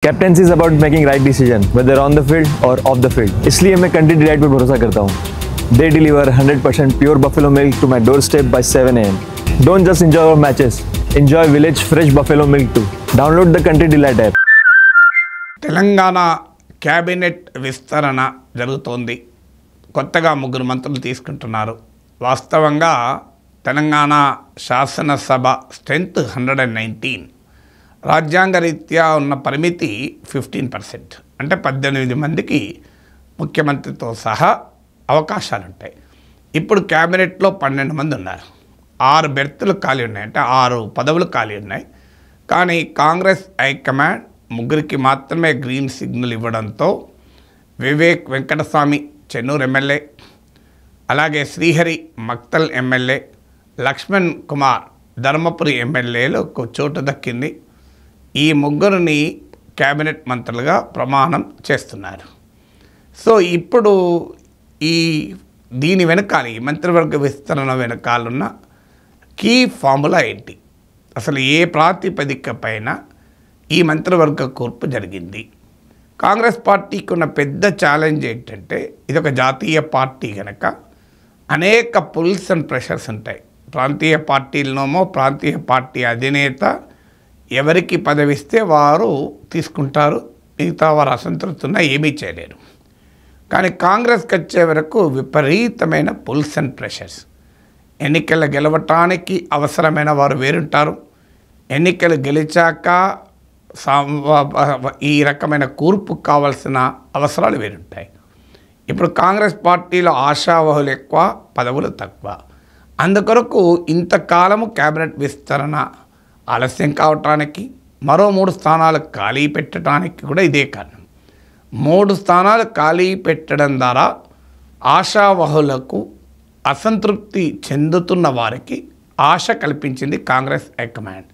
Captaincy is about making right decision whether on the field or off the field. इसलिए मैं Country Delight पर भरोसा करता हूँ। They deliver 100% pure buffalo milk to my doorstep by 7 AM। Don't just enjoy our matches, enjoy village fresh buffalo milk too. Download the country delight app. Telangana cabinet విస్తరణ జరుగుతోంది. కొత్తగా 3 మంత్రులు తీసుకుంటున్నారు. వాస్తవంగా తెలంగాణ శాసనసభ స్ట్రెంత్ 119, రాజ్యాంగరీత్యా ఉన్న పరిమితి 15%, అంటే 18 మందికి ముఖ్యమంత్రితో సహా అవకాశాలుంటాయి. ఇప్పుడు క్యాబినెట్లో 12 మంది ఉన్నారు. 6 బెర్తులు ఖాళీ ఉన్నాయి, అంటే 6 పదవులు ఖాళీ ఉన్నాయి. కానీ కాంగ్రెస్ హైకమాండ్ 3కి మాత్రమే గ్రీన్ సిగ్నల్ ఇవ్వడంతో వివేక్ వెంకటస్వామి చెన్నూరు ఎమ్మెల్యే, అలాగే శ్రీహరి మక్తల్ ఎమ్మెల్యే, లక్ష్మణ్ కుమార్ ధర్మపురి ఎమ్మెల్యేలకు చోటు దక్కింది. ఈ 3ని క్యాబినెట్ మంత్రులుగా ప్రమాణం చేస్తున్నారు. సో ఇప్పుడు దీని వెనకాల, ఈ మంత్రివర్గ విస్తరణ వెనకాలన్న కీ ఫార్ములా ఏంటి, అసలు ఏ ప్రాతిపదిక పైన ఈ మంత్రివర్గ కూర్పు జరిగింది? కాంగ్రెస్ పార్టీకి ఉన్న పెద్ద ఛాలెంజ్ ఏంటంటే, ఇది ఒక జాతీయ పార్టీ కనుక అనేక పుల్స్ అండ్ ప్రెషర్స్ ఉంటాయి. ప్రాంతీయ పార్టీలనేమో ప్రాంతీయ పార్టీ అధినేత ఎవరికి పదవిస్తే వారు తీసుకుంటారు, మిగతా వారు అసంతృప్తిగా ఏమీ చేయలేరు. కానీ కాంగ్రెస్కి వచ్చే వరకు విపరీతమైన పుల్స్ అండ్ ప్రెషర్స్. ఎన్నికలు గెలవటానికి అవసరమైన వారు వేరుంటారు, ఎన్నికలు గెలిచాక ఈ రకమైన కూర్పు కావాల్సిన అవసరాలు వేరుంటాయి. ఇప్పుడు కాంగ్రెస్ పార్టీలో ఆశావహులు ఎక్కువ, పదవులు తక్కువ. అందుకొరకు ఇంతకాలము క్యాబినెట్ విస్తరణ ఆలస్యం కావటానికి, మరో 3 స్థానాలు ఖాళీ పెట్టడానికి కూడా ఇదే కారణం. 3 స్థానాలు ఖాళీ పెట్టడం ద్వారా ఆశావహులకు, అసంతృప్తి చెందుతున్న వారికి ఆశ కల్పించింది కాంగ్రెస్ హైకమాండ్.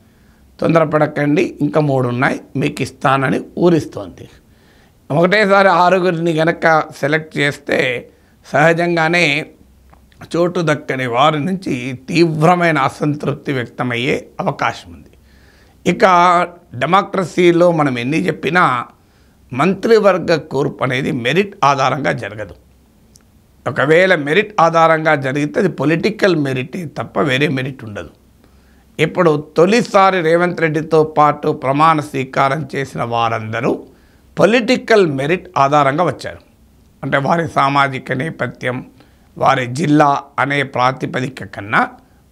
తొందరపడకండి, ఇంకా 3 ఉన్నాయి, మీకు ఇస్తానని ఊరిస్తోంది. ఒకటేసారి 6గురిని కనుక సెలెక్ట్ చేస్తే సహజంగానే చోటు దక్కని వారి నుంచి తీవ్రమైన అసంతృప్తి వ్యక్తమయ్యే అవకాశం ఉంది. ఇక డెమోక్రసీలో మనం ఎన్ని చెప్పినా మంత్రివర్గ కూర్పు అనేది మెరిట్ ఆధారంగా జరగదు. ఒకవేళ మెరిట్ ఆధారంగా జరిగితే అది పొలిటికల్ మెరిటే తప్ప వేరే మెరిట్ ఉండదు. ఇప్పుడు తొలిసారి రేవంత్ రెడ్డితో పాటు ప్రమాణ స్వీకారం చేసిన వారందరూ పొలిటికల్ మెరిట్ ఆధారంగా వచ్చారు. అంటే వారి సామాజిక నేపథ్యం, వారి జిల్లా అనే ప్రాతిపదిక కన్నా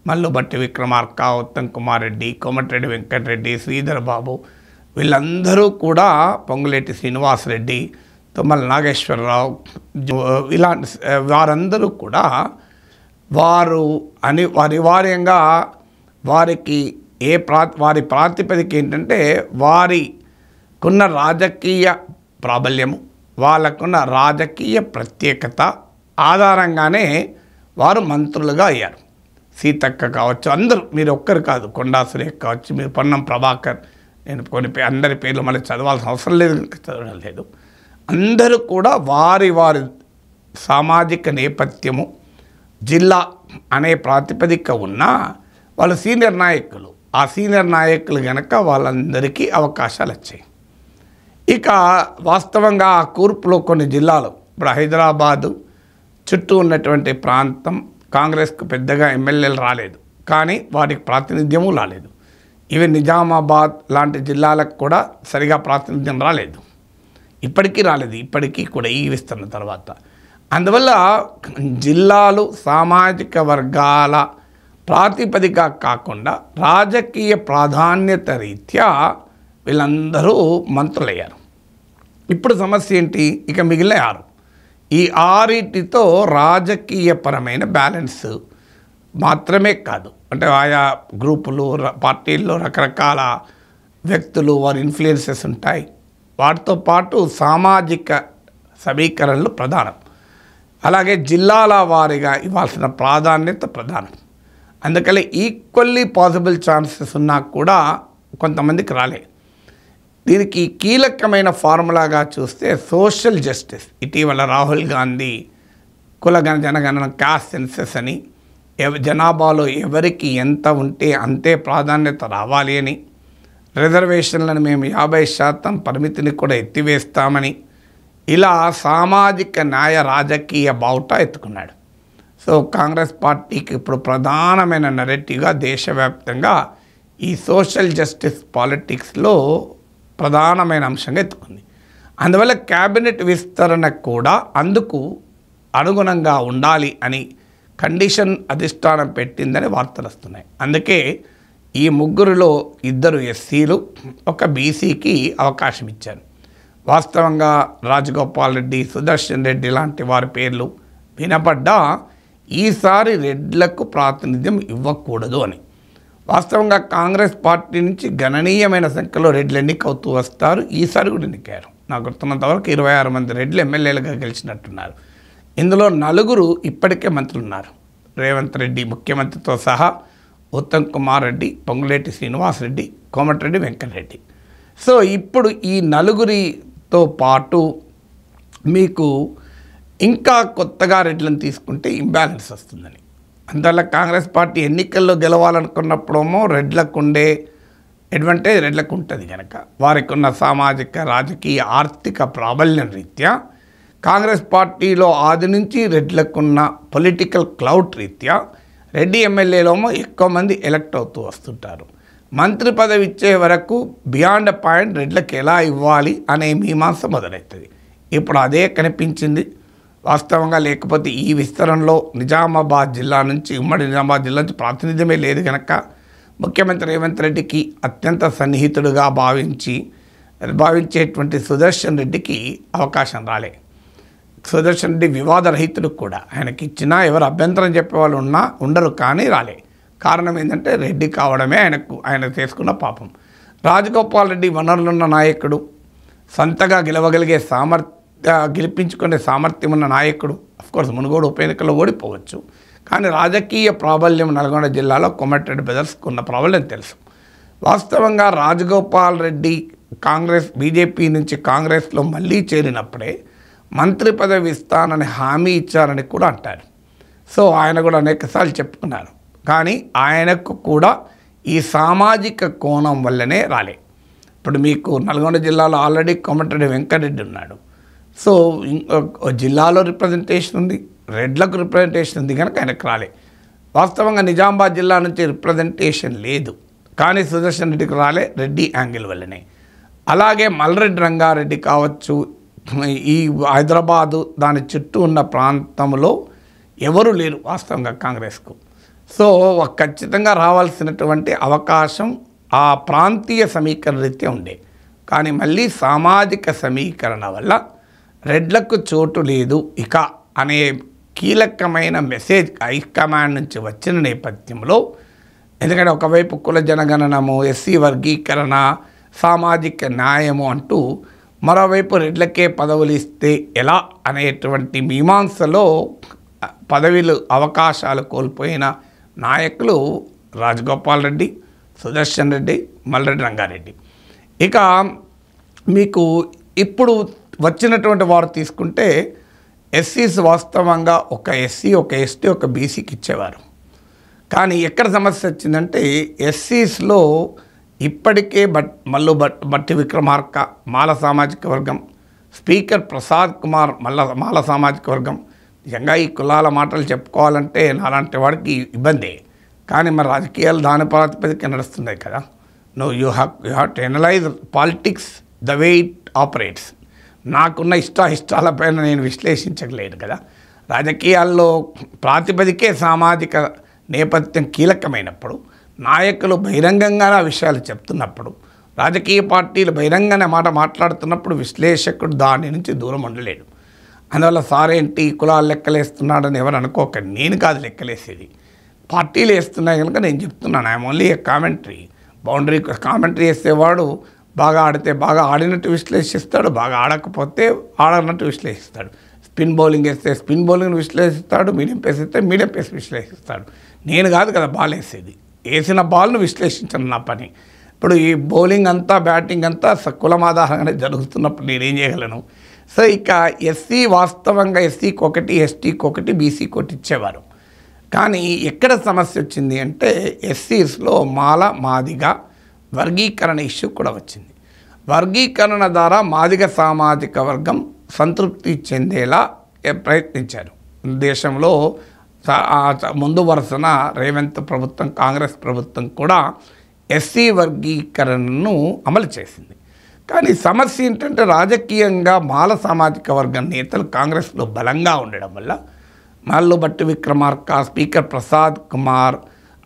మల్లుబట్టి విక్రమార్క, ఉత్తమ్ కుమార్ రెడ్డి, కోమటిరెడ్డి వెంకటరెడ్డి, శ్రీధర్ బాబు, వీళ్ళందరూ కూడా, పొంగులేటి శ్రీనివాసరెడ్డి, తుమ్మల నాగేశ్వరరావు, ఇలాంటి వారందరూ కూడా వారు అనివార్యంగా వారికి వారి ప్రాతిపదిక ఏంటంటే వారికున్న రాజకీయ ప్రాబల్యము, వాళ్ళకున్న రాజకీయ ప్రత్యేకత ఆధారంగానే వారు మంత్రులుగా అయ్యారు. సీతక్క కావచ్చు, అందరూ, మీరు ఒక్కరు కాదు, కొండా సురేఖ కావచ్చు, మీరు పొన్నం ప్రభాకర్, నేను అందరి పేర్లు మళ్ళీ చదవాల్సిన అవసరం లేదు, చదవడం లేదు. అందరూ కూడా వారి సామాజిక నేపథ్యము, జిల్లా అనే ప్రాతిపదిక ఉన్న వాళ్ళు సీనియర్ నాయకులు. ఆ సీనియర్ నాయకులు కనుక వాళ్ళందరికీ అవకాశాలు వచ్చాయి. ఇక వాస్తవంగా ఆ కూర్పులో కొన్ని జిల్లాలు, ఇప్పుడు హైదరాబాదు చుట్టూ ఉన్నటువంటి ప్రాంతం కాంగ్రెస్కు పెద్దగా ఎమ్మెల్యేలు రాలేదు, కానీ వారికి ప్రాతినిధ్యము రాలేదు. ఇవి నిజామాబాద్ లాంటి జిల్లాలకు కూడా సరిగా ప్రాతినిధ్యం రాలేదు, ఇప్పటికీ రాలేదు, ఇప్పటికీ కూడా ఈ విస్తరణ తర్వాత. అందువల్ల జిల్లాలు సామాజిక వర్గాల ప్రాతిపదిక కాకుండా రాజకీయ ప్రాధాన్యత రీత్యా వీళ్ళందరూ మంత్రులయ్యారు. ఇప్పుడు సమస్య ఏంటి? ఇక మిగిలిన 6, ఈ 6టితో రాజకీయపరమైన బ్యాలెన్స్ మాత్రమే కాదు, అంటే ఆయా గ్రూపులు, పార్టీల్లో రకరకాల వ్యక్తులు, వారి ఇన్ఫ్లుయెన్సెస్ ఉంటాయి. వాటితో పాటు సామాజిక సమీకరణలు ప్రధానం, అలాగే జిల్లాల వారీగా ఇవ్వాల్సిన ప్రాధాన్యత ప్రధానం. అందుకని ఈక్వల్లీ పాసిబుల్ ఛాన్సెస్ ఉన్నా కూడా కొంతమందికి రాలే. దీనికి కీలకమైన ఫార్ములాగా చూస్తే సోషల్ జస్టిస్. ఇటీవల రాహుల్ గాంధీ కుల జనగణన, క్యాస్ట్ సెన్సెస్ అని, జనాభాలో ఎవరికి ఎంత ఉంటే అంతే ప్రాధాన్యత రావాలి అని, రిజర్వేషన్లను మేము 50% పరిమితిని కూడా ఎత్తివేస్తామని ఇలా సామాజిక న్యాయ రాజకీయ బావుట ఎత్తుకున్నాడు. సో కాంగ్రెస్ పార్టీకి ఇప్పుడు ప్రధానమైన నెరేటివ్గా దేశవ్యాప్తంగా ఈ సోషల్ జస్టిస్ పాలిటిక్స్లో ప్రధానమైన అంశంగా ఎత్తుకుంది. అందువల్ల క్యాబినెట్ విస్తరణ కూడా అందుకు అనుగుణంగా ఉండాలి అని కండిషన్ అధిష్టానం పెట్టిందని వార్తలు వస్తున్నాయి. అందుకే ఈ ముగ్గురులో 2 ఎస్సీలు, 1 బీసీకి అవకాశం ఇచ్చారు. వాస్తవంగా రాజగోపాల్ రెడ్డి, సుదర్శన్ రెడ్డి లాంటి వారి పేర్లు వినపడ్డా ఈసారి రెడ్లకు ప్రాతినిధ్యం ఇవ్వకూడదు అని. వాస్తవంగా కాంగ్రెస్ పార్టీ నుంచి గణనీయమైన సంఖ్యలో రెడ్లు ఎన్నికవుతూ వస్తారు. ఈసారి కూడా ఎన్నికారు. నాకు గుర్తున్నంతవరకు 26 మంది రెడ్లు ఎమ్మెల్యేలుగా గెలిచినట్టున్నారు. ఇందులో 4 ఇప్పటికే మంత్రులు ఉన్నారు. రేవంత్ రెడ్డి ముఖ్యమంత్రితో సహా, ఉత్తమ్ కుమార్ రెడ్డి, పొంగులేటి శ్రీనివాసరెడ్డి, కోమటిరెడ్డి వెంకటరెడ్డి. సో ఇప్పుడు ఈ 4తో పాటు మీకు ఇంకా కొత్తగా రెడ్లను తీసుకుంటే ఇంబ్యాలెన్స్ వస్తుందని. అందువల్ల కాంగ్రెస్ పార్టీ ఎన్నికల్లో గెలవాలనుకున్నప్పుడేమో రెడ్లకు ఉండే అడ్వాంటేజ్ రెడ్లకు ఉంటుంది కనుక వారికి ఉన్న సామాజిక, రాజకీయ, ఆర్థిక ప్రాబల్యం రీత్యా కాంగ్రెస్ పార్టీలో ఆది నుంచి రెడ్లకున్న పొలిటికల్ క్లౌట్ రీత్యా రెడ్డి ఎమ్మెల్యేలోమో ఎక్కువ మంది ఎలక్ట్ అవుతూ వస్తుంటారు. మంత్రి పదవి ఇచ్చే వరకు బియాండ్ అ పాయింట్ రెడ్లకు ఎలా ఇవ్వాలి అనే మీమాంస మొదలవుతుంది. ఇప్పుడు అదే కనిపించింది వాస్తవంగా. లేకపోతే ఈ విస్తరణలో నిజామాబాద్ జిల్లా నుంచి, ఉమ్మడి నిజామాబాద్ జిల్లా నుంచి ప్రాతినిధ్యమే లేదు కనుక ముఖ్యమంత్రి రేవంత్ రెడ్డికి అత్యంత సన్నిహితుడుగా భావించేటువంటి సుదర్శన్ రెడ్డికి అవకాశం రాలే. సుదర్శన్ రెడ్డి వివాదరహితుడు కూడా. ఆయనకి ఇచ్చినా ఎవరు అభ్యంతరం చెప్పేవాళ్ళు ఉండరు, కానీ రాలే. కారణం ఏంటంటే రెడ్డి కావడమే ఆయన చేసుకున్న పాపం. రాజగోపాల్ రెడ్డి వనరులున్న నాయకుడు, సొంతగా గెలిపించుకునే సామర్థ్యం ఉన్న నాయకుడు. అఫ్కోర్స్ మునుగోడు ఉప ఎన్నికల్లో ఓడిపోవచ్చు, కానీ రాజకీయ ప్రాబల్యం నల్గొండ జిల్లాలో కోమటిరెడ్డి బ్రదర్స్కు ఉన్న ప్రాబల్యం తెలుసు. వాస్తవంగా రాజగోపాల్ రెడ్డి బీజేపీ నుంచి కాంగ్రెస్లో మళ్ళీ చేరినప్పుడే మంత్రి పదవి ఇస్తానని హామీ ఇచ్చారని కూడా అంటారు. సో ఆయన కూడా అనేకసార్లు చెప్పుకున్నారు. కానీ ఆయనకు కూడా ఈ సామాజిక కోణం వల్లనే రాలే. ఇప్పుడు మీకు నల్గొండ జిల్లాలో ఆల్రెడీ కోమటిరెడ్డి వెంకటరెడ్డి ఉన్నాడు. సో జిల్లాలో రిప్రజెంటేషన్ ఉంది, రెడ్లకు రిప్రజెంటేషన్ ఉంది కనుక ఆయనకు రాలే. వాస్తవంగా నిజామాబాద్ జిల్లా నుంచి రిప్రజెంటేషన్ లేదు, కానీ సుదర్శన్ రెడ్డికి రాలే రెడ్డి యాంగిల్ వల్లనే. అలాగే మల్రెడ్డి రంగారెడ్డి కావచ్చు, ఈ హైదరాబాదు దాని చుట్టూ ఉన్న ప్రాంతంలో ఎవరు లేరు వాస్తవంగా కాంగ్రెస్కు. సో ఖచ్చితంగా రావాల్సినటువంటి అవకాశం ఆ ప్రాంతీయ సమీకరణ రీత్యా ఉండే. కానీ మళ్ళీ సామాజిక సమీకరణ వల్ల రెడ్లకు చోటు లేదు ఇక అనే కీలకమైన మెసేజ్ హైకమాండ్ నుంచి వచ్చిన నేపథ్యంలో, ఎందుకంటే ఒకవైపు కుల జనగణనము, ఎస్సీ వర్గీకరణ, సామాజిక న్యాయము అంటూ మరోవైపు రెడ్లకే పదవులు ఇస్తే ఎలా అనేటువంటి మీమాంసలో పదవులు అవకాశాలు కోల్పోయిన నాయకులు రాజగోపాల్ రెడ్డి, సుదర్శన్ రెడ్డి, మల్రెడ్డి రంగారెడ్డి. ఇక మీకు ఇప్పుడు వచ్చినటువంటి వారు తీసుకుంటే ఎస్సీస్ వాస్తవంగా ఒక ఎస్సీ, ఒక ఎస్టీ, ఒక బీసీకి ఇచ్చేవారు. కానీ ఎక్కడ సమస్య వచ్చిందంటే ఎస్సీస్లో ఇప్పటికే బట్టి విక్రమార్క మాల సామాజిక వర్గం, స్పీకర్ ప్రసాద్ కుమార్ మాల సామాజిక వర్గం. నిజంగా ఈ కులాల మాటలు చెప్పుకోవాలంటే నాలాంటి వాడికి ఇబ్బందే, కానీ మరి రాజకీయాలు దాని ప్రాతిపదిక నడుస్తున్నాయి కదా. You have to analyse politics the way it operates. నాకున్న ఇష్టాలపైన నేను విశ్లేషించలేను కదా. రాజకీయాల్లో ప్రాతిపదికే సామాజిక నేపథ్యం కీలకమైనప్పుడు, నాయకులు బహిరంగంగానే ఆ విషయాలు చెప్తున్నప్పుడు, రాజకీయ పార్టీలు బహిరంగానే మాట్లాడుతున్నప్పుడు విశ్లేషకుడు దాని నుంచి దూరం ఉండలేడు. అందువల్ల సారేంటి కులాలు లెక్కలేస్తున్నాడని ఎవరు అనుకోకండి. నేను కాదు లెక్కలేసేది, పార్టీలు వేస్తున్నాయి కనుక నేను చెప్తున్నాను. I'm only a commentary. Boundary commentary వేసేవాడు బాగా ఆడితే బాగా ఆడినట్టు విశ్లేషిస్తాడు, బాగా ఆడకపోతే ఆడనట్టు విశ్లేషిస్తాడు. స్పిన్ బౌలింగ్ వేస్తే స్పిన్ బౌలింగ్ని విశ్లేషిస్తాడు, మీడియం పేస్ వేస్తే మీడియం పేస్ విశ్లేషిస్తాడు. నేను కాదు కదా బాల్ వేసేది, వేసిన బాల్ను విశ్లేషించను నా పని. ఇప్పుడు ఈ బౌలింగ్ అంతా బ్యాటింగ్ అంతా కులం ఆధారంగానే జరుగుతున్నప్పుడు నేనేం చేయగలను. సో ఇక ఎస్సీ వాస్తవంగా ఎస్సీకి ఒకటి, ఎస్టీకి ఒకటి, బీసీకి ఒకటి ఇచ్చేవారు. కానీ ఎక్కడ సమస్య వచ్చింది అంటే ఎస్సీస్లో మాల, మాదిగ, వర్గీకరణ ఇష్యూ కూడా వచ్చింది. వర్గీకరణ ద్వారా మాదిగ సామాజిక వర్గం సంతృప్తి చెందేలా ప్రయత్నించారు. దేశంలో ముందు వరుసన రేవంత్ ప్రభుత్వం, కాంగ్రెస్ ప్రభుత్వం కూడా ఎస్సీ వర్గీకరణను అమలు చేసింది. కానీ సమస్య ఏంటంటే రాజకీయంగా మాల సామాజిక వర్గం నేతలు కాంగ్రెస్లో బలంగా ఉండడం వల్ల మల్లు భట్టి విక్రమార్క, స్పీకర్ ప్రసాద్ కుమార్,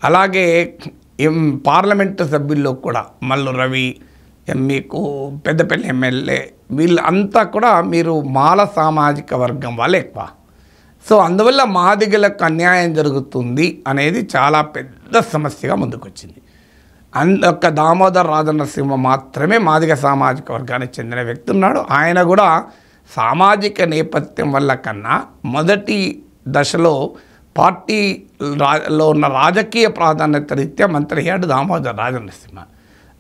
అలాగే పార్లమెంటు సభ్యుల్లో కూడా మల్లు రవి, మీకు పెద్దపల్లి ఎమ్మెల్యే, వీళ్ళంతా కూడా మీరు మాల సామాజిక వర్గం వాళ్ళే ఎక్కువ. సో అందువల్ల మాదిగలకు అన్యాయం జరుగుతుంది అనేది చాలా పెద్ద సమస్యగా ముందుకొచ్చింది. ఒక్క దామోదర్ రాజనరసింహ మాత్రమే మాదిగ సామాజిక వర్గానికి చెందిన వ్యక్తి ఉన్నాడు. ఆయన కూడా సామాజిక నేపథ్యం వల్ల కన్నా మొదటి దశలో పార్టీలో ఉన్న రాజకీయ ప్రాధాన్యత రీత్యా మంత్రి అయ్యాడు దామోదర్ రాజనరసింహ.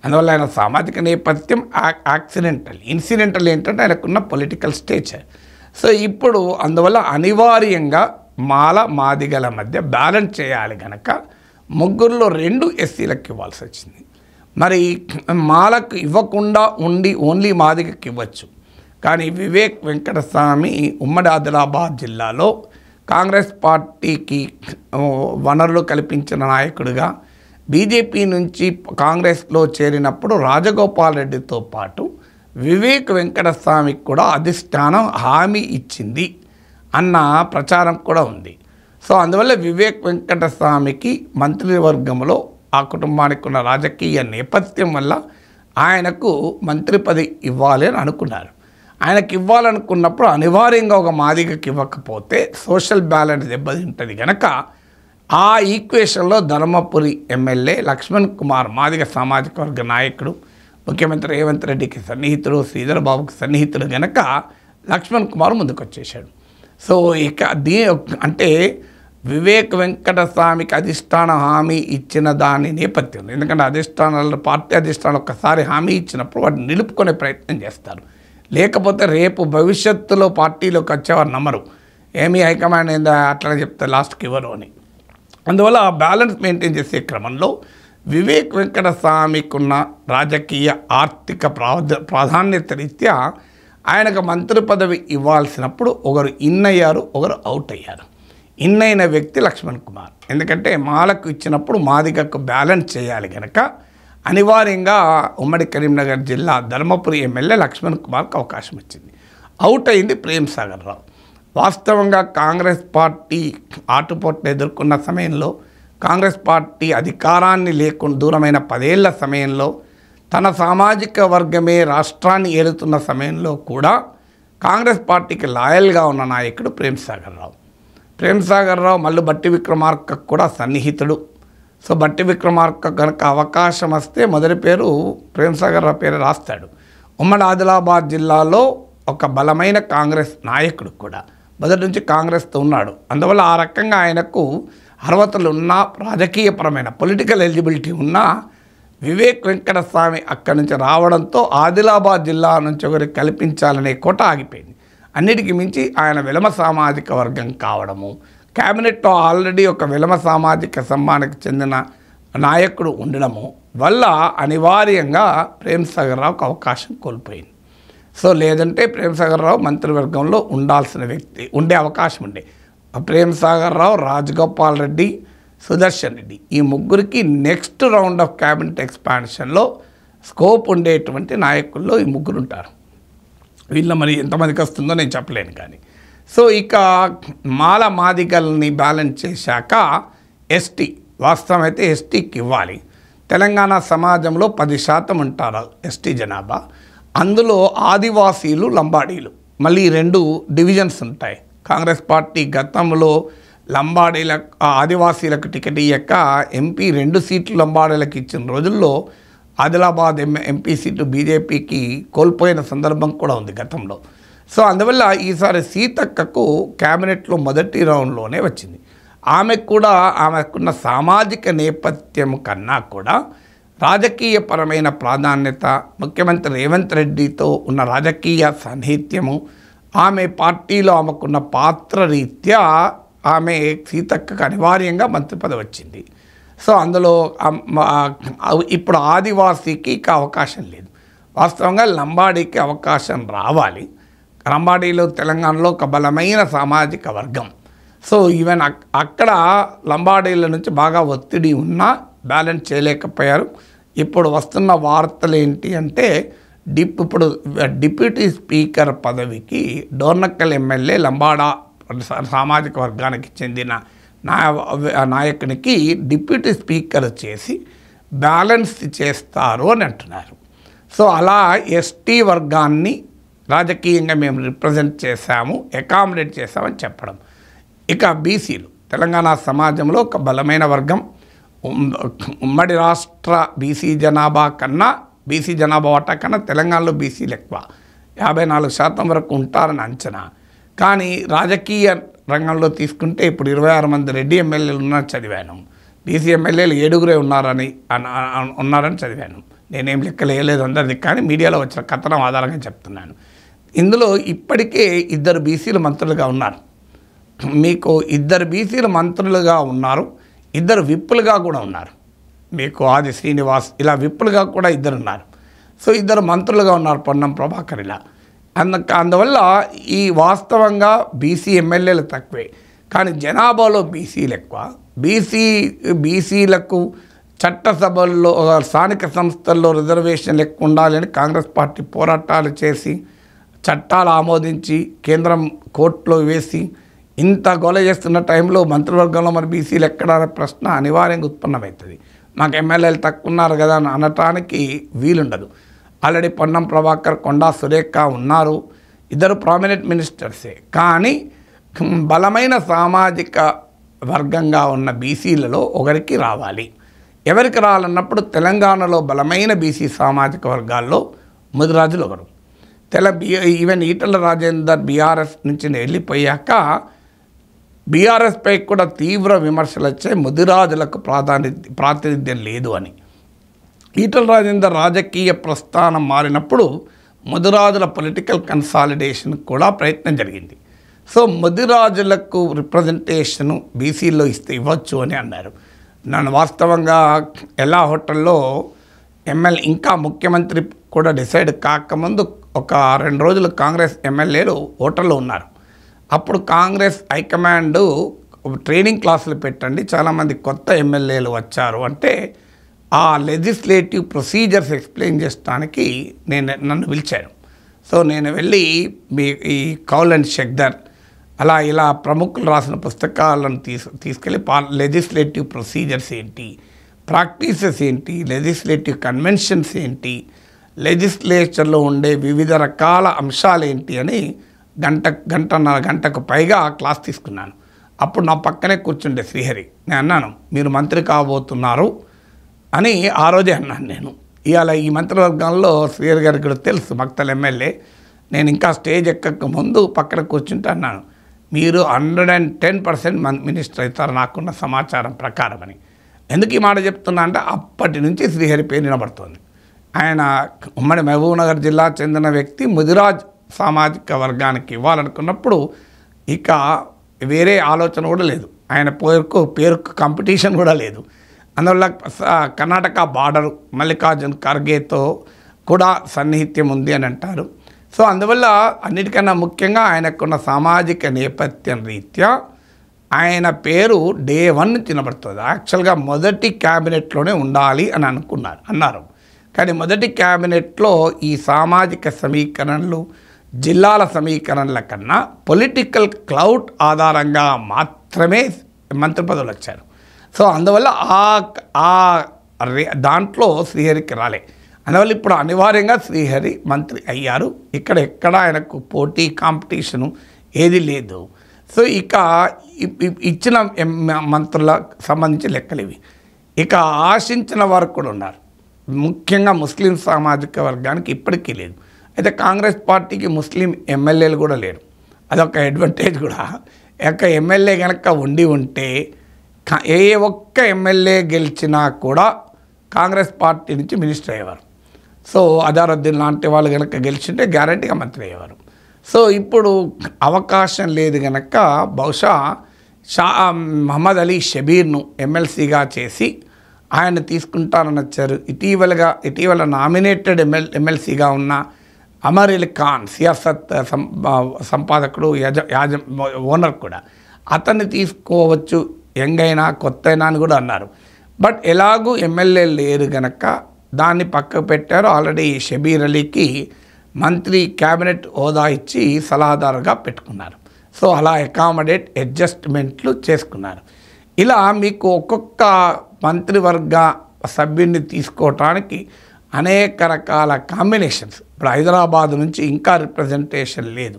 అందువల్ల ఆయన సామాజిక నేపథ్యం ఇన్సిడెంటల్ ఏంటంటే ఆయనకున్న పొలిటికల్ స్టేచర్. సో ఇప్పుడు అందువల్ల అనివార్యంగా మాదిగల మధ్య బ్యాలెన్స్ చేయాలి కనుక ముగ్గురులో 2 ఎస్సీలకు ఇవ్వాల్సి వచ్చింది. మరి మాలకు ఇవ్వకుండా ఉండి ఓన్లీ మాదిగకి ఇవ్వచ్చు. కానీ వివేక్ వెంకటస్వామి ఉమ్మడి ఆదిలాబాద్ జిల్లాలో కాంగ్రెస్ పార్టీకి వనరులు కల్పించిన నాయకుడిగా బీజేపీ నుంచి కాంగ్రెస్లో చేరినప్పుడు రాజగోపాల్ రెడ్డితో పాటు వివేక్ వెంకటస్వామికి కూడా అధిష్టానం హామీ ఇచ్చింది అన్న ప్రచారం కూడా ఉంది. సో అందువల్ల వివేక్ వెంకటస్వామికి మంత్రివర్గంలో ఆ కుటుంబానికి ఉన్న రాజకీయ నేపథ్యం వల్ల ఆయనకు మంత్రి పదవి ఇవ్వాలి అని అనుకున్నారు. ఆయనకి ఇవ్వాలనుకున్నప్పుడు అనివార్యంగా ఒక మాదిగకి ఇవ్వకపోతే సోషల్ బ్యాలెన్స్ దెబ్బతింటుంది కనుక ఆ ఈక్వేషన్లో ధర్మపురి ఎమ్మెల్యే లక్ష్మణ్ కుమార్ మాదిగ సామాజిక వర్గ నాయకుడు, ముఖ్యమంత్రి రేవంత్ రెడ్డికి సన్నిహితుడు, శ్రీధర్ బాబుకి సన్నిహితుడు కనుక లక్ష్మణ్ కుమార్ ముందుకు వచ్చేసాడు. సో ఇక అంటే వివేక్ వెంకటస్వామికి అధిష్టాన హామీ ఇచ్చిన దాని నేపథ్యంలో, ఎందుకంటే పార్టీ అధిష్టానం ఒక్కసారి హామీ ఇచ్చినప్పుడు వాటిని నిలుపుకునే ప్రయత్నం చేస్తారు. లేకపోతే రేపు భవిష్యత్తులో పార్టీలోకి వచ్చేవారు నమ్మరు, ఏమీ హైకమాండ్ ఏందా అట్లా చెప్తే లాస్ట్కి ఇవ్వరు అని. అందువల్ల ఆ బ్యాలెన్స్ మెయింటైన్ చేసే క్రమంలో వివేక్ వెంకటస్వామికి ఉన్న రాజకీయ ఆర్థిక ప్రాధాన్యత రీత్యా ఆయనకు మంత్రి పదవి ఇవ్వాల్సినప్పుడు ఒకరు ఇన్ అయ్యారు, ఒకరు అవుట్ అయ్యారు. ఇన్ అయిన వ్యక్తి లక్ష్మణ్ కుమార్. ఎందుకంటే మాలకు ఇచ్చినప్పుడు మాదిగకు బ్యాలెన్స్ చేయాలి కనుక అనివార్యంగా ఉమ్మడి కరీంనగర్ జిల్లా ధర్మపురి ఎమ్మెల్యే లక్ష్మణ్ కుమార్కి అవకాశం వచ్చింది. అవుట్ అయింది ప్రేమ్ సాగర్ రావు. వాస్తవంగా కాంగ్రెస్ పార్టీ ఆటుపోట్లు ఎదుర్కొన్న సమయంలో, కాంగ్రెస్ పార్టీ అధికారాన్ని లేకుండా దూరమైన 10 ఏళ్ల సమయంలో, తన సామాజిక వర్గమే రాష్ట్రాన్ని ఏలుతున్న సమయంలో కూడా కాంగ్రెస్ పార్టీకి లాయల్గా ఉన్న నాయకుడు ప్రేమ్ సాగర్ రావు. ప్రేమ్ సాగర్ రావు మళ్ళీ భట్టి విక్రమార్కకు కూడా సన్నిహితుడు. సో భట్టి విక్రమార్క కనుక అవకాశం వస్తే మొదటి పేరు ప్రేమ్ సాగర్ రావు పేరు రాస్తాడు. ఉమ్మడి ఆదిలాబాద్ జిల్లాలో ఒక బలమైన కాంగ్రెస్ నాయకుడు కూడా, మొదటి నుంచి కాంగ్రెస్తో ఉన్నాడు. అందువల్ల ఆ రకంగా ఆయనకు అర్హతలు ఉన్న, రాజకీయపరమైన పొలిటికల్ ఎలిజిబిలిటీ ఉన్న వివేక్ వెంకటస్వామి అక్కడి నుంచి రావడంతో ఆదిలాబాద్ జిల్లా నుంచి ఒకరికి కల్పించాలనే కోట ఆగిపోయింది. అన్నిటికీ మించి ఆయన వెలమ సామాజిక వర్గం కావడము, క్యాబినెట్లో ఆల్రెడీ ఒక వెలమ సామాజిక సమ్మానికి చెందిన నాయకుడు ఉండడము వల్ల అనివార్యంగా ప్రేమ్ సాగర్ రావుకు అవకాశం కోల్పోయింది. సో లేదంటే ప్రేమ్ సాగర్ రావు మంత్రివర్గంలో ఉండాల్సిన వ్యక్తి, ఉండే అవకాశం ఉండే. ప్రేమ్ సాగర్ రావు, రాజగోపాల్ రెడ్డి, సుదర్శన్ రెడ్డి, ఈ ముగ్గురికి నెక్స్ట్ రౌండ్ ఆఫ్ క్యాబినెట్ ఎక్స్పాన్షన్లో స్కోప్ ఉండేటువంటి నాయకుల్లో ఈ ముగ్గురు ఉంటారు. వీళ్ళ మరి ఎంతమందికి వస్తుందో నేను చెప్పలేను. కానీ సో ఇక మాదిగల్ని బ్యాలెన్స్ చేశాక ఎస్టీ, వాస్తవం అయితే ఎస్టీకి ఇవ్వాలి. తెలంగాణ సమాజంలో 10% ఉంటారు ఎస్టీ జనాభా. అందులో ఆదివాసీలు, లంబాడీలు, మళ్ళీ 2 డివిజన్స్ ఉంటాయి. కాంగ్రెస్ పార్టీ గతంలో లంబాడీలకు, ఆదివాసీలకు టికెట్ ఇయ్యక ఎంపీ 2 సీట్లు లంబాడీలకు ఇచ్చిన రోజుల్లో ఆదిలాబాద్ ఎంపీ సీటు బీజేపీకి కోల్పోయిన సందర్భం కూడా ఉంది గతంలో. సో అందువల్ల ఈసారి సీతక్కకు క్యాబినెట్లో మొదటి రౌండ్లోనే వచ్చింది. ఆమెకున్న సామాజిక నేపథ్యం కన్నా కూడా రాజకీయపరమైన ప్రాధాన్యత, ముఖ్యమంత్రి రేవంత్ రెడ్డితో ఉన్న రాజకీయ సాన్నిహిత్యము, ఆమె పార్టీలో ఆమెకున్న పాత్ర రీత్యా ఆమె సీతక్కకు అనివార్యంగా మంత్రి పదవి వచ్చింది. సో అందులో ఇప్పుడు ఆదివాసీకి ఇక అవకాశం లేదు. వాస్తవంగా లంబాడీకి అవకాశం రావాలి. లంబాడీలో తెలంగాణలో ఒక బలమైన సామాజిక వర్గం. సో ఈవెన్ అక్కడ లంబాడీల నుంచి బాగా ఒత్తిడి ఉన్నా బ్యాలెన్స్ చేయలేకపోయారు. ఇప్పుడు వస్తున్న వార్తలు ఏంటి అంటే ఇప్పుడు డిప్యూటీ స్పీకర్ పదవికి డోర్నక్కల్ ఎమ్మెల్యే లంబాడా సామాజిక వర్గానికి చెందిన నాయకునికి డిప్యూటీ స్పీకర్ చేసి బ్యాలెన్స్ చేస్తారు అని అంటున్నారు. సో అలా ఎస్టీ వర్గాన్ని రాజకీయంగా మేము రిప్రజెంట్ చేశాము, అకామిడేట్ చేశామని చెప్పడం. ఇక బీసీలు తెలంగాణ సమాజంలో ఒక బలమైన వర్గం. ఉమ్మడి రాష్ట్ర బీసీ జనాభా వాటా కన్నా తెలంగాణలో బీసీలు ఎక్కువ, 54% వరకు ఉంటారని అంచనా. కానీ రాజకీయ రంగంలో తీసుకుంటే ఇప్పుడు 26 మంది రెడ్డి ఎమ్మెల్యేలు ఉన్నారని చదివాను. బీసీ ఎమ్మెల్యేలు 7 ఉన్నారని చదివాను. నేనేం లెక్కలు వేయలేదు అందరిది, కానీ మీడియాలో వచ్చిన కథనం ఆధారంగా చెప్తున్నాను. ఇందులో ఇప్పటికే 2 బీసీలు మంత్రులుగా ఉన్నారు. మీకు 2 బీసీలు మంత్రులుగా ఉన్నారు, 2 విప్పులుగా కూడా ఉన్నారు. మీకు ఆది శ్రీనివాస్ ఇలా విప్పులుగా కూడా 2 ఉన్నారు. సో 2 మంత్రులుగా ఉన్నారు, పొన్నం ప్రభాకర్ ఇలా. అందువల్ల ఈ వాస్తవంగా బీసీ ఎమ్మెల్యేలు తక్కువే, కానీ జనాభాలో బీసీలు ఎక్కువ. బీసీలకు చట్టసభల్లో స్థానిక సంస్థల్లో రిజర్వేషన్లు ఎక్కువ ఉండాలని కాంగ్రెస్ పార్టీ పోరాటాలు చేసి చట్టాలు ఆమోదించి కేంద్రం కోర్టులో వేసి ఇంత గొల చేస్తున్న టైంలో మంత్రివర్గంలో మరి బీసీలు ఎక్కడ అనే ప్రశ్న అనివార్యంగా ఉత్పన్నమవుతుంది. మాకు ఎమ్మెల్యేలు తక్కువ ఉన్నారు కదా అని అనటానికి వీలుండదు. ఆల్రెడీ పొన్నం ప్రభాకర్, కొండా సురేఖ ఉన్నారు, 2 ప్రామినెంట్ మినిస్టర్సే. కానీ బలమైన సామాజిక వర్గంగా ఉన్న బీసీలలో ఒకరికి రావాలి. ఎవరికి రావాలన్నప్పుడు తెలంగాణలో బలమైన బీసీ సామాజిక వర్గాల్లో ముదిరాజులు ఒకరు. ఈవెన్ ఈటల రాజేందర్ బీఆర్ఎస్ నుంచి వెళ్ళిపోయాక బీఆర్ఎస్పై కూడా తీవ్ర విమర్శలు వచ్చాయి, ముదిరాజులకు ప్రాతినిధ్యం లేదు అని. ఈటల రాజేందర్ రాజకీయ ప్రస్థానం మారినప్పుడు ముదిరాజుల పొలిటికల్ కన్సాలిడేషన్ కూడా ప్రయత్నం జరిగింది. సో ముదిరాజులకు రిప్రజెంటేషను బీసీలో ఇవ్వచ్చు అని అన్నారు. నన్ను వాస్తవంగా ఎలా హోటల్లో ఇంకా ముఖ్యమంత్రి కూడా డిసైడ్ కాకముందు ఒక 2 రోజులు కాంగ్రెస్ ఎమ్మెల్యేలు హోటల్లో ఉన్నారు. అప్పుడు కాంగ్రెస్ హైకమాండ్ ట్రైనింగ్ క్లాసులు పెట్టండి, చాలామంది కొత్త ఎమ్మెల్యేలు వచ్చారు అంటే ఆ లెజిస్లేటివ్ ప్రొసీజర్స్ ఎక్స్ప్లెయిన్ చేయడానికి నన్ను పిలిచారు. సో నేను వెళ్ళి ఈ కౌల్ అండ్ షెగ్దర్ అలా ఇలా ప్రముఖులు రాసిన పుస్తకాలను తీసుకెళ్ళి లెజిస్లేటివ్ ప్రొసీజర్స్ ఏంటి, ప్రాక్టీసెస్ ఏంటి, లెజిస్లేటివ్ కన్వెన్షన్స్ ఏంటి, లెజిస్లేచర్లో ఉండే వివిధ రకాల అంశాలు ఏంటి అని గంటన్నర గంటకు పైగా క్లాస్ తీసుకున్నాను. అప్పుడు నా పక్కనే కూర్చుండే శ్రీహరి. నేను అన్నాను, మీరు మంత్రి కాబోతున్నారు అని ఆ రోజే అన్నాను నేను. ఇవాళ ఈ మంత్రివర్గంలో శ్రీహరి గారికి కూడా తెలుసు, మక్తల్ ఎమ్మెల్యే. నేను ఇంకా స్టేజ్ ఎక్కక ముందు పక్కన కూర్చుంటే అన్నాను, మీరు 110% మినిస్టర్ అవుతారు నాకున్న సమాచారం ప్రకారం అని. ఎందుకు ఈ మాట చెప్తున్నా అంటే అప్పటి నుంచి శ్రీహరి పేరు వినబడుతోంది. ఆయన ఉమ్మడి మహబూబ్నగర్ జిల్లా చెందిన వ్యక్తి, ముదిరాజ్ సామాజిక వర్గానికి ఇవ్వాలనుకున్నప్పుడు ఇక వేరే ఆలోచన కూడా లేదు. ఆయన పేరుకు కాంపిటీషన్ కూడా లేదు. అందువల్ల కర్ణాటక బార్డర్ మల్లికార్జున్ ఖర్గేతో కూడా సన్నిహిత్యం ఉంది అని అంటారు. సో అందువల్ల అన్నిటికన్నా ముఖ్యంగా ఆయనకున్న సామాజిక నేపథ్యం రీత్యా ఆయన పేరు డే 1 నుంచి వినబడుతుంది. యాక్చువల్గా మొదటి క్యాబినెట్లోనే ఉండాలి అని అన్నారు. కానీ మొదటి క్యాబినెట్లో ఈ సామాజిక సమీకరణలు, జిల్లాల సమీకరణల కన్నా పొలిటికల్ క్లౌట్ ఆధారంగా మాత్రమే మంత్రి పదవులు వచ్చారు. సో అందువల్ల దాంట్లో శ్రీహరికి రాలే. అందువల్ల ఇప్పుడు అనివార్యంగా శ్రీహరి మంత్రి అయ్యారు. ఎక్కడ ఆయనకు పోటీ కాంపిటీషను ఏది లేదు. సో ఇక ఇచ్చిన మంత్రులకు సంబంధించి లెక్కలు ఇవి. ఇక ఆశించిన వారు కూడా ఉన్నారు. ముఖ్యంగా ముస్లిం సామాజిక వర్గానికి ఇప్పటికీ లేదు. అయితే కాంగ్రెస్ పార్టీకి ముస్లిం ఎమ్మెల్యేలు కూడా లేరు. అదొక అడ్వాంటేజ్ కూడా. ఎమ్మెల్యే కనుక ఉంటే ఏ ఒక్క ఎమ్మెల్యే గెలిచినా కూడా కాంగ్రెస్ పార్టీ నుంచి మినిస్టర్ అయ్యేవారు. సో అజారుద్దీన్ లాంటి వాళ్ళు కనుక గెలిచింటే గ్యారంటీగా మంత్రి అయ్యేవారు. సో ఇప్పుడు అవకాశం లేదు కనుక బహుశా మహమ్మద్ అలీ షబీర్ను ఎమ్మెల్సీగా చేసి ఆయన తీసుకుంటానని వచ్చారు. ఇటీవల నామినేటెడ్ ఎమ్మెల్సీగా ఉన్న అమర్ అలీ ఖాన్, సియాసత్ సంపాదకుడు, ఓనర్ కూడా, అతన్ని తీసుకోవచ్చు యంగ్ అయినా కొత్త అయినా అని కూడా అన్నారు. బట్ ఎలాగూ ఎమ్మెల్యే లేరు గనక దాన్ని పక్కకు పెట్టారు. ఆల్రెడీ షబీర్ అలీకి మంత్రి క్యాబినెట్ హోదా ఇచ్చి సలహాదారుగా పెట్టుకున్నారు. సో అలా అడ్జస్ట్మెంట్లు చేసుకున్నారు. ఇలా మీకు ఒక్కొక్క మంత్రివర్గ సభ్యుడిని తీసుకోవటానికి అనేక రకాల కాంబినేషన్స్. ఇప్పుడు హైదరాబాద్ నుంచి ఇంకా రిప్రజెంటేషన్ లేదు,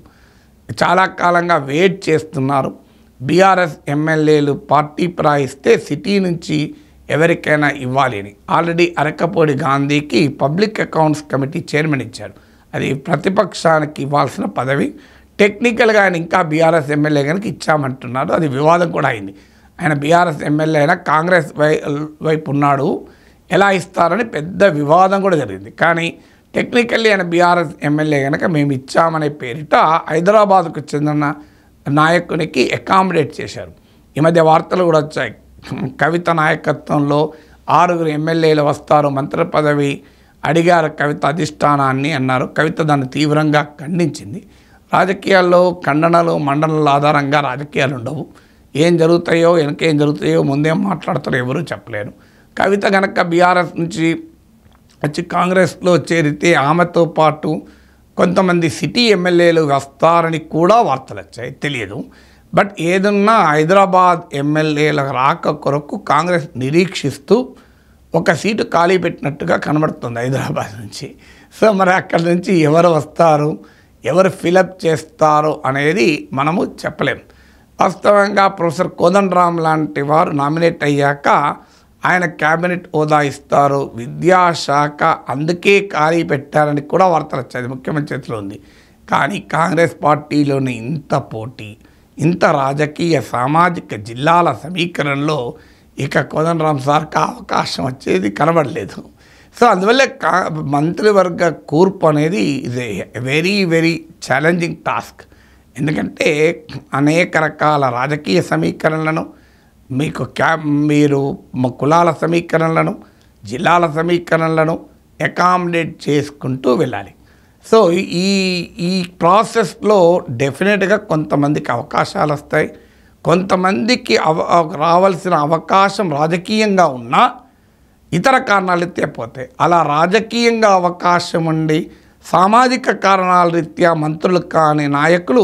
చాలా కాలంగా వెయిట్ చేస్తున్నారు. బీఆర్ఎస్ ఎమ్మెల్యేలు పార్టీ ప్రాయిస్తే సిటీ నుంచి ఎవరికైనా ఇవ్వాలి అని ఆల్రెడీ అరకపూడి గాంధీకి పబ్లిక్ అకౌంట్స్ కమిటీ చైర్మన్ ఇచ్చారు. అది ప్రతిపక్షానికి ఇవ్వాల్సిన పదవి. టెక్నికల్గా ఆయన ఇంకా బీఆర్ఎస్ ఎమ్మెల్యే కనుక ఇచ్చామంటున్నారు. అది వివాదం కూడా అయింది. ఆయన బీఆర్ఎస్ ఎమ్మెల్యే అయినా కాంగ్రెస్ వైపు ఉన్నాడు, ఎలా ఇస్తారని పెద్ద వివాదం కూడా జరిగింది. కానీ టెక్నికల్లీ ఆయన బీఆర్ఎస్ ఎమ్మెల్యే కనుక మేము ఇచ్చామనే పేరిట హైదరాబాద్కు చెందిన నాయకునికి అకామిడేట్ చేశారు. ఈ మధ్య వార్తలు కూడా వచ్చాయి, కవిత నాయకత్వంలో 6 ఎమ్మెల్యేలు వస్తారు, మంత్రి పదవి అడిగారు కవిత అధిష్టానాన్ని అన్నారు. కవిత దాన్ని తీవ్రంగా ఖండించింది. రాజకీయాల్లో ఖండనలు మండనాల ఆధారంగా రాజకీయాలు ఉండవు. ఏం జరుగుతాయో వెనకేం జరుగుతాయో ముందేం మాట్లాడతారో ఎవరూ చెప్పలేరు. కవిత కనుక బీఆర్ఎస్ నుంచి వచ్చి కాంగ్రెస్లో చేరితే ఆమెతో పాటు కొంతమంది సిటీ ఎమ్మెల్యేలు వస్తారని కూడా వార్తలు వచ్చాయి, తెలియదు. బట్ ఏదన్నా హైదరాబాద్ ఎమ్మెల్యేల రాక కొరకు కాంగ్రెస్ నిరీక్షిస్తూ ఒక సీటు ఖాళీ పెట్టినట్టుగా కనబడుతుంది హైదరాబాద్ నుంచి. సో మరి అక్కడి నుంచి ఎవరు వస్తారు, ఎవరు ఫిలప్ చేస్తారు అనేది మనము చెప్పలేం. వాస్తవంగా ప్రొఫెసర్ కోదండరామ్ లాంటి వారు నామినేట్ అయ్యాక ఆయన క్యాబినెట్ హోదా ఇస్తారు, విద్యాశాఖ అందుకే ఖాళీ పెట్టారని కూడా వార్తలు వచ్చాయి, ముఖ్యమంత్రి చేతిలో ఉంది. కానీ కాంగ్రెస్ పార్టీలోని ఇంత పోటీ, ఇంత రాజకీయ సామాజిక జిల్లాల సమీకరణలో ఇక కోదండరామ్ సార్కి అవకాశం వచ్చేది కనబడలేదు. సో అందువల్ల మంత్రివర్గ కూర్పు అనేది ఇది వెరీ వెరీ ఛాలెంజింగ్ టాస్క్. ఎందుకంటే అనేక రకాల రాజకీయ సమీకరణలను, మీరు కులాల సమీకరణలను, జిల్లాల సమీకరణలను అకామిడేట్ చేసుకుంటూ వెళ్ళాలి. సో ఈ ప్రాసెస్లో డెఫినెట్గా కొంతమందికి అవకాశాలు వస్తాయి, కొంతమందికి రావాల్సిన అవకాశం రాజకీయంగా ఉన్నా ఇతర కారణాలు ఎత్తిపోతాయి. అలా రాజకీయంగా అవకాశం ఉండి సామాజిక కారణాల రీత్యా మంత్రులు కాని నాయకులు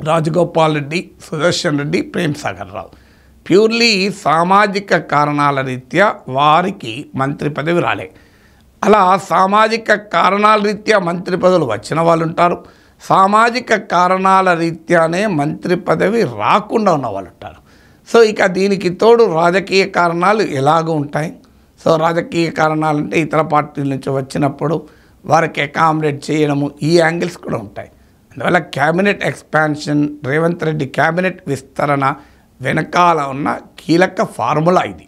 రాజగోపాల్ రెడ్డి, సుదర్శన్ రెడ్డి, ప్రేమ్ సాగర్ రావు ప్యూర్లీ సామాజిక కారణాల రీత్యా వారికి మంత్రి పదవి రాలే. అలా సామాజిక కారణాల రీత్యా మంత్రి పదవులు వచ్చిన వాళ్ళు ఉంటారు, సామాజిక కారణాల రీత్యానే మంత్రి పదవి రాకుండా ఉన్న వాళ్ళు ఉంటారు. సో ఇక దీనికి తోడు రాజకీయ కారణాలు ఎలాగూ ఉంటాయి. సో రాజకీయ కారణాలంటే ఇతర పార్టీల నుంచి వచ్చినప్పుడు వారికి అకామిడేట్ చేయడము, ఈ యాంగిల్స్ కూడా ఉంటాయి. అందువల్ల cabinet expansion, Revanth Reddy cabinet విస్తరణ వెనకాల ఉన్న కీలక ఫార్ములా ఇది.